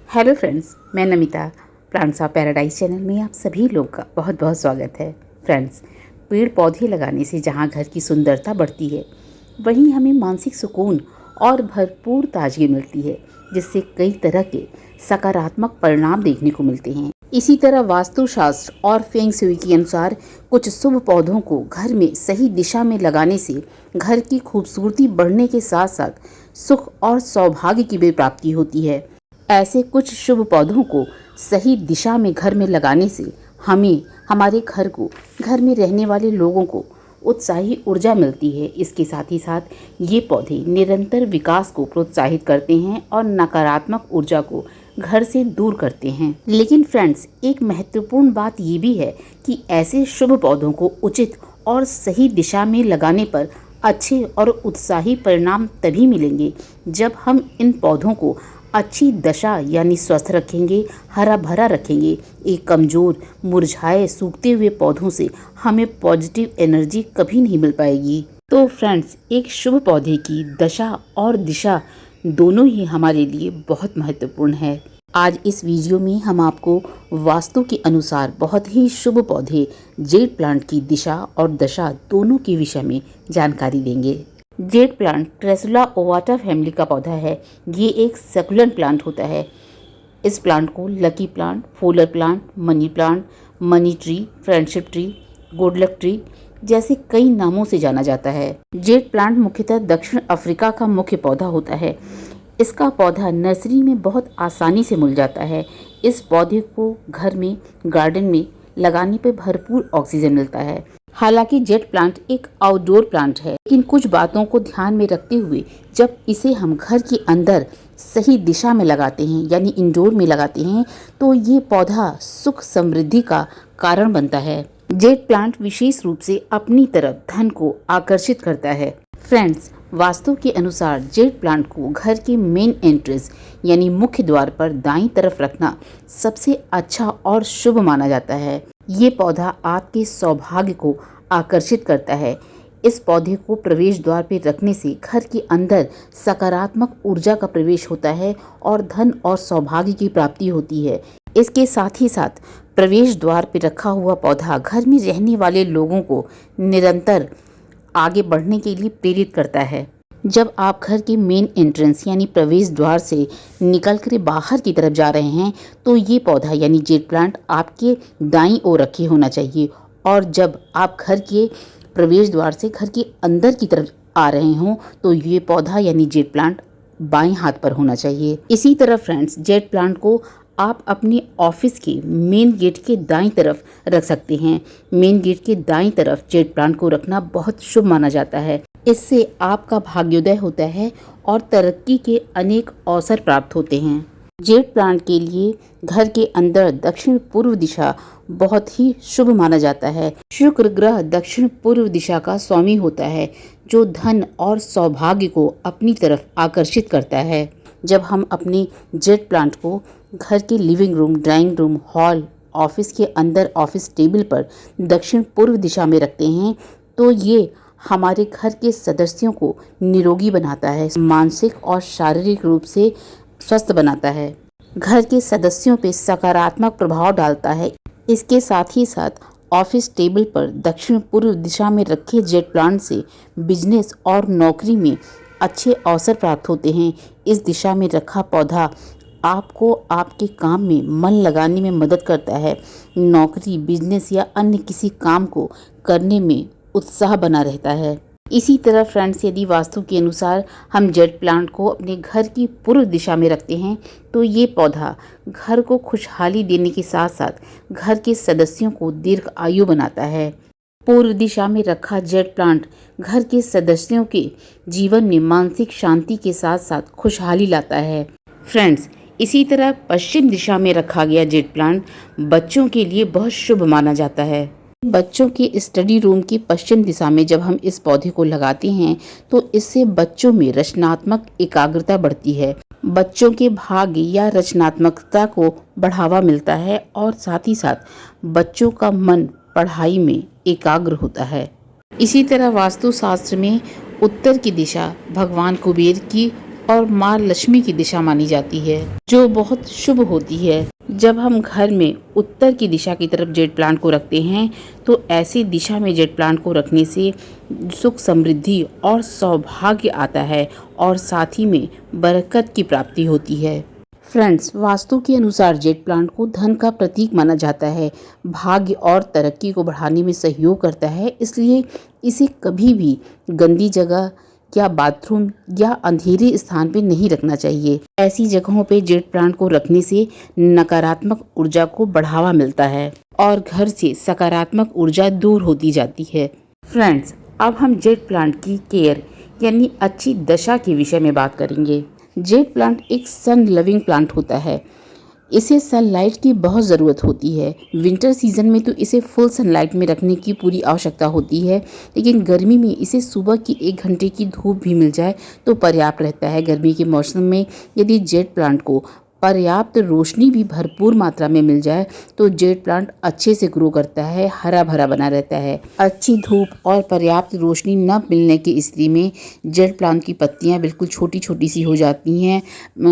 Hello friends, मैं Namita. Plants of paradise channel में आप सभी लोग का बहुत बहुत स्वागत है। फ्रेंड्स, पेड़ पौधे लगाने से जहाँ घर की सुंदरता बढ़ती है, वहीं हमें मानसिक सुकून और भरपूर ताजगी मिलती है, जिससे कई तरह के सकारात्मक परिणाम देखने को मिलते हैं। इसी तरह वास्तुशास्त्र और फेंग शुई के अनुसार कुछ शुभ पौधों को घर में सही दिशा में लगाने से घर की खूबसूरती बढ़ने के साथ साथ सुख और सौभाग्य की भी प्राप्ति होती है। ऐसे कुछ शुभ पौधों को सही दिशा में घर में लगाने से हमें, हमारे घर को, घर में रहने वाले लोगों को उत्साही ऊर्जा मिलती है। इसके साथ ही साथ ये पौधे निरंतर विकास को प्रोत्साहित करते हैं और नकारात्मक ऊर्जा को घर से दूर करते हैं। लेकिन फ्रेंड्स, एक महत्वपूर्ण बात ये भी है कि ऐसे शुभ पौधों को उचित और सही दिशा में लगाने पर अच्छे और उत्साही परिणाम तभी मिलेंगे जब हम इन पौधों को अच्छी दशा यानी स्वस्थ रखेंगे, हरा भरा रखेंगे। एक कमज़ोर, मुरझाए, सूखते हुए पौधों से हमें पॉजिटिव एनर्जी कभी नहीं मिल पाएगी। तो फ्रेंड्स, एक शुभ पौधे की दशा और दिशा दोनों ही हमारे लिए बहुत महत्वपूर्ण है। आज इस वीडियो में हम आपको वास्तु के अनुसार बहुत ही शुभ पौधे जेड प्लांट की दिशा और दशा दोनों के विषय में जानकारी देंगे। जेड प्लांट ट्रेसुला ओवाटा फैमिली का पौधा है। ये एक सकुलेंट प्लांट होता है। इस प्लांट को लकी प्लांट, फूलर plant, money plant, money tree, friendship tree, good luck tree जैसे कई नामों से जाना जाता है। जेड प्लांट मुख्यतः दक्षिण अफ्रीका का मुख्य पौधा होता है। इसका पौधा नर्सरी में बहुत आसानी से मिल जाता है। इस पौधे को घर में, गार्डन में लगाने पर भरपूर ऑक्सीजन मिलता है। हालांकि जेड प्लांट एक आउटडोर प्लांट है, लेकिन कुछ बातों को ध्यान में रखते हुए जब इसे हम घर के अंदर सही दिशा में लगाते हैं यानी इंडोर में लगाते हैं, तो ये पौधा सुख समृद्धि का कारण बनता है। जेड प्लांट विशेष रूप से अपनी तरफ धन को आकर्षित करता है। फ्रेंड्स, वास्तु के अनुसार जेड प्लांट को घर के मेन एंट्रेंस यानी मुख्य द्वार पर दाईं तरफ रखना सबसे अच्छा और शुभ माना जाता है। ये पौधा आपके सौभाग्य को आकर्षित करता है। इस पौधे को प्रवेश द्वार पर रखने से घर के अंदर सकारात्मक ऊर्जा का प्रवेश होता है और धन और सौभाग्य की प्राप्ति होती है। इसके साथ ही साथ प्रवेश द्वार पर रखा हुआ पौधा घर में रहने वाले लोगों को निरंतर आगे बढ़ने के लिए प्रेरित करता है। जब आप घर के मेन एंट्रेंस यानी प्रवेश द्वार से निकल कर बाहर की तरफ जा रहे हैं, तो ये पौधा यानी जेड प्लांट आपके दाईं ओर रखे होना चाहिए, और जब आप घर के प्रवेश द्वार से घर के अंदर की तरफ आ रहे हों, तो ये पौधा यानी जेड प्लांट बाएं हाथ पर होना चाहिए। इसी तरह फ्रेंड्स, जेड प्लांट को आप अपने ऑफिस के मेन गेट के दाईं तरफ रख सकते हैं। मेन गेट के दाईं तरफ जेड प्लांट को रखना बहुत शुभ माना जाता है। इससे आपका भाग्योदय होता है और तरक्की के अनेक अवसर प्राप्त होते हैं। जेड प्लांट के लिए घर के अंदर दक्षिण पूर्व दिशा बहुत ही शुभ माना जाता है। शुक्र ग्रह दक्षिण पूर्व दिशा का स्वामी होता है, जो धन और सौभाग्य को अपनी तरफ आकर्षित करता है। जब हम अपने जेड प्लांट को घर के living room, drawing room, hall, office के अंदर ऑफिस टेबल पर दक्षिण पूर्व दिशा में रखते हैं, तो ये हमारे घर के सदस्यों को निरोगी बनाता है, मानसिक और शारीरिक रूप से स्वस्थ बनाता है, घर के सदस्यों पर सकारात्मक प्रभाव डालता है। इसके साथ ही साथ ऑफिस टेबल पर दक्षिण पूर्व दिशा में रखे जेड प्लांट से बिजनेस और नौकरी में अच्छे अवसर प्राप्त होते हैं। इस दिशा में रखा पौधा आपको आपके काम में मन लगाने में मदद करता है। नौकरी, बिजनेस या अन्य किसी काम को करने में उत्साह बना रहता है। इसी तरह फ्रेंड्स, यदि वास्तु के अनुसार हम जेड प्लांट को अपने घर की पूर्व दिशा में रखते हैं, तो ये पौधा घर को खुशहाली देने के साथ साथ घर के सदस्यों को दीर्घ आयु बनाता है। पूर्व दिशा में रखा जेड प्लांट घर के सदस्यों के जीवन में मानसिक शांति के साथ साथ खुशहाली लाता है। फ्रेंड्स, इसी तरह पश्चिम दिशा में रखा गया जेड प्लांट बच्चों के लिए बहुत शुभ माना जाता है। बच्चों के स्टडी रूम की पश्चिम दिशा में जब हम इस पौधे को लगाते हैं, तो इससे बच्चों में रचनात्मक एकाग्रता बढ़ती है, बच्चों के भाग्य या रचनात्मकता को बढ़ावा मिलता है और साथ ही साथ बच्चों का मन पढ़ाई में एकाग्र होता है। इसी तरह वास्तु शास्त्र में उत्तर की दिशा भगवान कुबेर की और माँ लक्ष्मी की दिशा मानी जाती है, जो बहुत शुभ होती है। जब हम घर में उत्तर की दिशा की तरफ जेड प्लांट को रखते हैं तो ऐसी दिशा में जेड प्लांट को रखने से सुख समृद्धि और सौभाग्य आता है और साथ ही में बरकत की प्राप्ति होती है। फ्रेंड्स, वास्तु के अनुसार जेड प्लांट को धन का प्रतीक माना जाता है, भाग्य और तरक्की को बढ़ाने में सहयोग करता है। इसलिए इसे कभी भी गंदी जगह या बाथरूम या अंधेरे स्थान पे नहीं रखना चाहिए। ऐसी जगहों पे जेड प्लांट को रखने से नकारात्मक ऊर्जा को बढ़ावा मिलता है और घर से सकारात्मक ऊर्जा दूर होती जाती है। फ्रेंड्स, अब हम जेड प्लांट की केयर यानी अच्छी दशा के विषय में बात करेंगे। जेड प्लांट एक सन लविंग प्लांट होता है। इसे सनलाइट की बहुत ज़रूरत होती है। विंटर सीजन में तो इसे फुल सनलाइट में रखने की पूरी आवश्यकता होती है, लेकिन गर्मी में इसे सुबह की 1 घंटे की धूप भी मिल जाए तो पर्याप्त रहता है। गर्मी के मौसम में यदि जेड प्लांट को पर्याप्त रोशनी भी भरपूर मात्रा में मिल जाए तो जेड प्लांट अच्छे से ग्रो करता है, हरा भरा बना रहता है। अच्छी धूप और पर्याप्त रोशनी न मिलने की स्थिति में जेड प्लांट की पत्तियां बिल्कुल छोटी छोटी सी हो जाती हैं,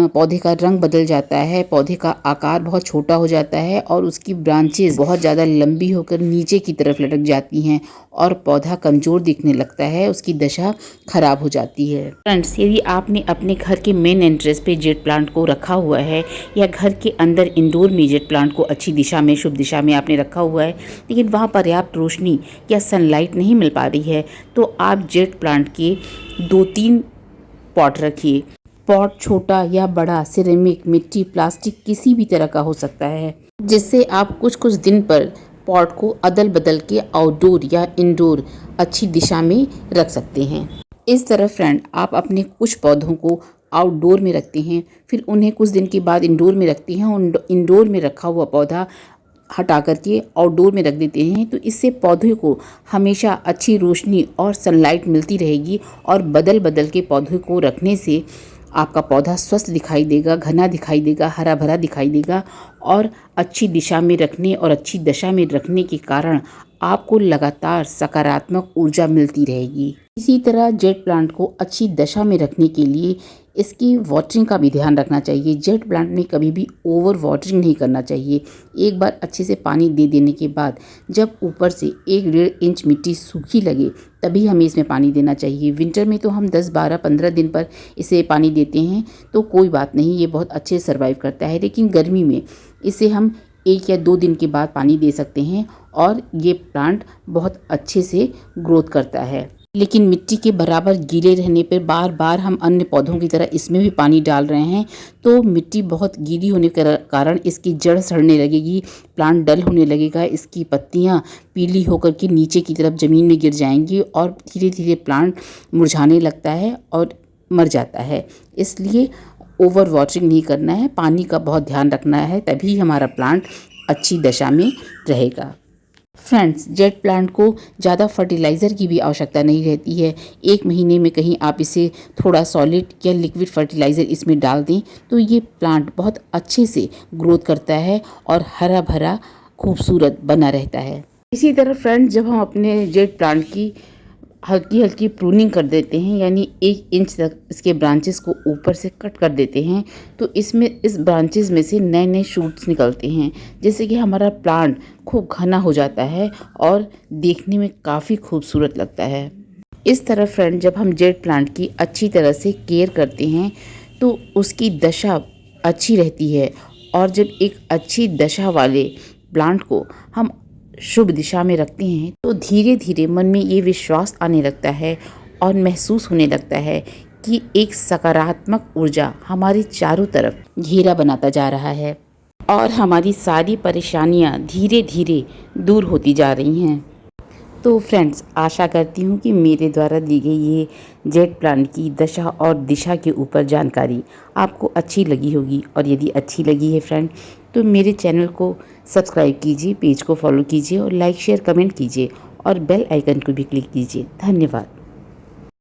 पौधे का रंग बदल जाता है, पौधे का आकार बहुत छोटा हो जाता है और उसकी ब्रांचेस बहुत ज़्यादा लंबी होकर नीचे की तरफ लटक जाती हैं और पौधा कमज़ोर दिखने लगता है, उसकी दशा खराब हो जाती है। फ्रेंड्स, यदि आपने अपने घर के मेन एंट्रेंस पे जेड प्लांट को रखा हुआ है या घर के अंदर इंडोर में जेड प्लांट को अच्छी दिशा में, शुभ दिशा में आपने रखा हुआ है, लेकिन वहाँ पर्याप्त रोशनी या सनलाइट नहीं मिल पा रही है, तो आप जेड प्लांट के 2-3 पॉट रखिए। पॉट छोटा या बड़ा, सिरेमिक, मिट्टी, प्लास्टिक किसी भी तरह का हो सकता है, जिससे आप कुछ कुछ दिन पर पॉट को अदल बदल के आउटडोर या इंडोर अच्छी दिशा में रख सकते हैं। इस तरह फ्रेंड, आप अपने कुछ पौधों को आउटडोर में रखते हैं, फिर उन्हें कुछ दिन के बाद इंडोर में रखते हैं और इंडोर में रखा हुआ पौधा हटा करके आउटडोर में रख देते हैं, तो इससे पौधे को हमेशा अच्छी रोशनी और सनलाइट मिलती रहेगी और बदल बदल के पौधे को रखने से आपका पौधा स्वस्थ दिखाई देगा, घना दिखाई देगा, हरा भरा दिखाई देगा और अच्छी दिशा में रखने और अच्छी दशा में रखने के कारण आपको लगातार सकारात्मक ऊर्जा मिलती रहेगी। इसी तरह जेड प्लांट को अच्छी दशा में रखने के लिए इसकी वाटरिंग का भी ध्यान रखना चाहिए। जेड प्लांट में कभी भी ओवर वाटरिंग नहीं करना चाहिए। एक बार अच्छे से पानी दे देने के बाद जब ऊपर से 1-1.5 इंच मिट्टी सूखी लगे तभी हमें इसमें पानी देना चाहिए। विंटर में तो हम 10, 12, 15 दिन पर इसे पानी देते हैं तो कोई बात नहीं, ये बहुत अच्छे सर्वाइव करता है, लेकिन गर्मी में इसे हम 1 या 2 दिन के बाद पानी दे सकते हैं और ये प्लांट बहुत अच्छे से ग्रोथ करता है। लेकिन मिट्टी के बराबर गीले रहने पर बार बार हम अन्य पौधों की तरह इसमें भी पानी डाल रहे हैं तो मिट्टी बहुत गीली होने के कारण इसकी जड़ सड़ने लगेगी, प्लांट डल होने लगेगा, इसकी पत्तियां पीली होकर के नीचे की तरफ ज़मीन में गिर जाएंगी और धीरे धीरे प्लांट मुरझाने लगता है और मर जाता है। इसलिए ओवर वाटरिंग नहीं करना है, पानी का बहुत ध्यान रखना है, तभी हमारा प्लांट अच्छी दशा में रहेगा। फ्रेंड्स, जेड प्लांट को ज़्यादा फर्टिलाइज़र की भी आवश्यकता नहीं रहती है। 1 महीने में कहीं आप इसे थोड़ा सॉलिड या लिक्विड फर्टिलाइज़र इसमें डाल दें तो ये प्लांट बहुत अच्छे से ग्रोथ करता है और हरा भरा खूबसूरत बना रहता है। इसी तरह फ्रेंड्स, जब हम अपने जेड प्लांट की हल्की हल्की प्रूनिंग कर देते हैं, यानी 1 इंच तक इसके ब्रांचेस को ऊपर से कट कर देते हैं, तो इस ब्रांचेस में से नए नए शूट्स निकलते हैं, जिससे कि हमारा प्लांट खूब घना हो जाता है और देखने में काफ़ी खूबसूरत लगता है। इस तरह फ्रेंड, जब हम जेड प्लांट की अच्छी तरह से केयर करते हैं तो उसकी दशा अच्छी रहती है और जब एक अच्छी दशा वाले प्लांट को हम शुभ दिशा में रखते हैं तो धीरे धीरे मन में ये विश्वास आने लगता है और महसूस होने लगता है कि एक सकारात्मक ऊर्जा हमारे चारों तरफ घेरा बनाता जा रहा है और हमारी सारी परेशानियां धीरे धीरे दूर होती जा रही हैं। तो फ्रेंड्स, आशा करती हूँ कि मेरे द्वारा दी गई ये जेड प्लांट की दशा और दिशा के ऊपर जानकारी आपको अच्छी लगी होगी और यदि अच्छी लगी है फ्रेंड तो मेरे चैनल को सब्सक्राइब कीजिए, पेज को फॉलो कीजिए और लाइक शेयर कमेंट कीजिए और बेल आइकन को भी क्लिक कीजिए। धन्यवाद।